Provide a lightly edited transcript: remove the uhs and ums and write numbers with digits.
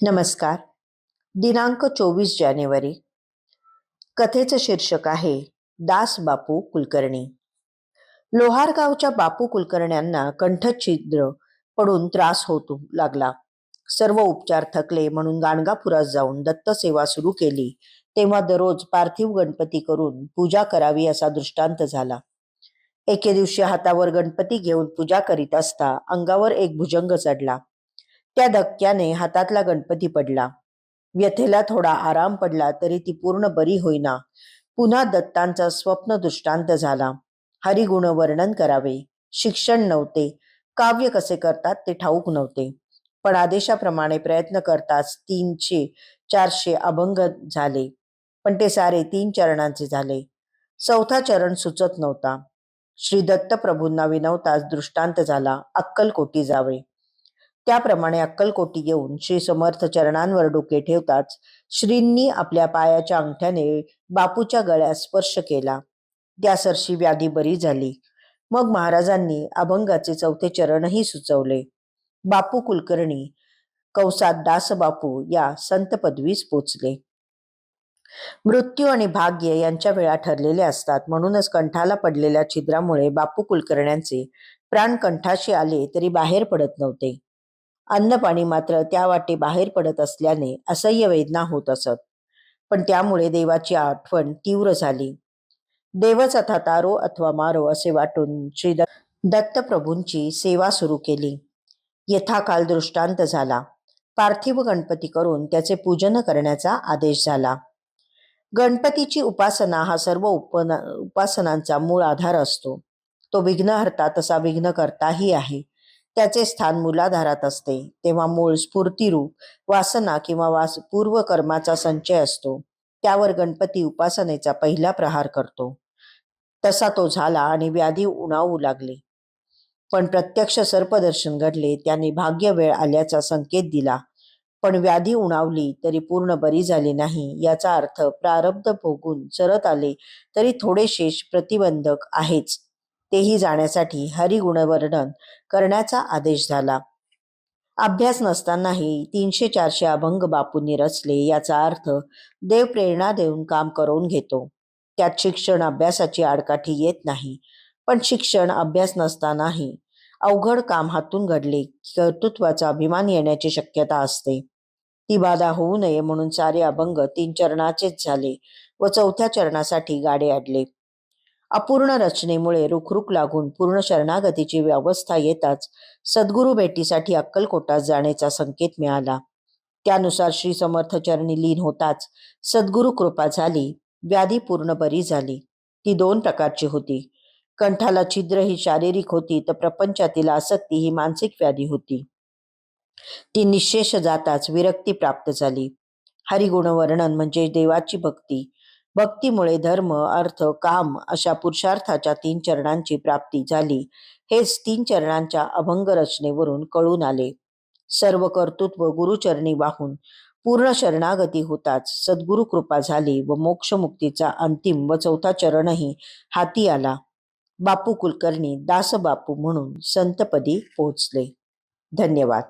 नमस्कार. दिनांक 24 जानेवारी. कथेचं शीर्षक आहे दास बापू कुलकर्णी. लोहार गावच्या बापू कुलकर्ण्यांना कंठछिद्र पडून त्रास होऊ लागला. सर्व उपचार थकले म्हणून गाणगापुरात जाऊन दत्तसेवा सुरू केली. तेव्हा दररोज पार्थिव गणपती करून पूजा करावी असा दृष्टांत झाला. एके दिवशी हातावर गणपती घेऊन पूजा करीत असता अंगावर एक भुजंग चढला. त्या धक्क्याने हातातला गणपती पडला. व्यथेला थोडा आराम पडला तरी ती पूर्ण बरी होईना. पुन्हा दत्तांचा स्वप्न दृष्टांत झाला. हरिगुण वर्णन करावे, शिक्षण नव्हते, काव्य कसे करतात ते ठाऊक नव्हते. पण आदेशाप्रमाणे प्रयत्न करताच 300-400 अभंग झाले. पण ते सारे 3 चरणांचे झाले. चौथा चरण सुचत नव्हता. श्री दत्त प्रभूंना विनवताच दृष्टांत झाला, अक्कलकोटी जावे. त्याप्रमाणे अक्कलकोटी येऊन श्री समर्थ चरणांवर डोके ठेवताच श्रींनी आपल्या पायाच्या अंगठ्याने बापूच्या गळ्यास स्पर्श केला. त्यासरशी व्याधी बरी झाली. मग महाराजांनी अभंगाचे चौथे चरणही सुचवले. बापू कुलकर्णी कंसात दासबापू या संत पदवीस पोचले. मृत्यू आणि भाग्य यांच्या वेळा ठरलेल्या असतात. म्हणूनच कंठाला पडलेल्या छिद्रामुळे बापू कुलकर्ण्यांचे प्राण कंठाशी आले तरी बाहेर पडत नव्हते. अन्न पाणी मात्र त्या वाटे बाहेर पडत असल्याने असह्य वेदना होत असत. पण त्यामुळे देवाची आठवण तीव्र झाली. देवच अथा तारो अथवा मारो असे वाटून श्री दत्तप्रभूंची सेवा सुरू केली. यथाकाल दृष्टांत झाला. पार्थिव गणपती करून त्याचे पूजन करण्याचा आदेश झाला. गणपतीची उपासना हा सर्व उपासनांचा मूळ आधार असतो. तो विघ्नहर्ता तसा विघ्नकर्ताही आहे. त्याचे स्थान मूलाधारात असते. तेव्हा मूळ स्फूर्तिरूप वासना किंवा पूर्व कर्माचा संचय असतो. त्यावर गणपती उपासनेचा पहिला प्रहार करतो. तसा तो झाला आणि व्याधी उणावू लागले. पण प्रत्यक्ष सर्पदर्शन घडले. त्याने भाग्य वेळ आल्याचा संकेत दिला. पण व्याधी उणावली तरी पूर्ण बरी झाली नाही. याचा अर्थ प्रारब्ध भोगून चरत आले तरी थोडे शेष प्रतिबंधक आहेच. तेही जाण्यासाठी हरिगुणवर्णन करण्याचा आदेश झाला. अभ्यास नसतानाही 300-400 अभंग बापूंनी रचले. याचा अर्थ देव प्रेरणा देऊन काम करून घेतो. त्यात शिक्षण अभ्यासाची आडकाठी येत नाही. पण शिक्षण अभ्यास नसतानाही अवघड काम हातून घडले कर्तृत्वाचा अभिमान येण्याची शक्यता असते. ती बाधा होऊ नये म्हणून सारे अभंग 3 चरणाचेच झाले व चौथ्या चरणासाठी गाडे अडले. अपूर्ण रचनेमुळे रुखरुख लागून पूर्ण शरणागतीची व्यवस्था येताच सद्गुरु भेटीसाठी अक्कलकोटात जाण्याचा संकेत मिळाला. त्यानुसार श्री समर्थ चरणी लीन होताच सद्गुरु कृपा झाली. व्याधी पूर्ण बरी झाली. ती 2 प्रकारची होती. कंठाला छिद्र ही शारीरिक होती तर प्रपंचातील आसक्ती ही मानसिक व्याधी होती. ती निःशेष जाताच विरक्ती प्राप्त झाली. हरिगुणवर्णन म्हणजे देवाची भक्ती. भक्तीमुळे धर्म, अर्थ, काम अशा पुरुषार्थाच्या 3 चरणांची प्राप्ती झाली. हेच 3 चरणांच्या अभंग रचनेवरून कळून आले. सर्व कर्तृत्व गुरुचरणी वाहून पूर्ण शरणागती होताच सद्गुरु कृपा झाली व मोक्षमुक्तीचा अंतिम व चौथा चरणही हाती आला. बापू कुलकर्णी दासबापू म्हणून संतपदी पोहोचले. धन्यवाद.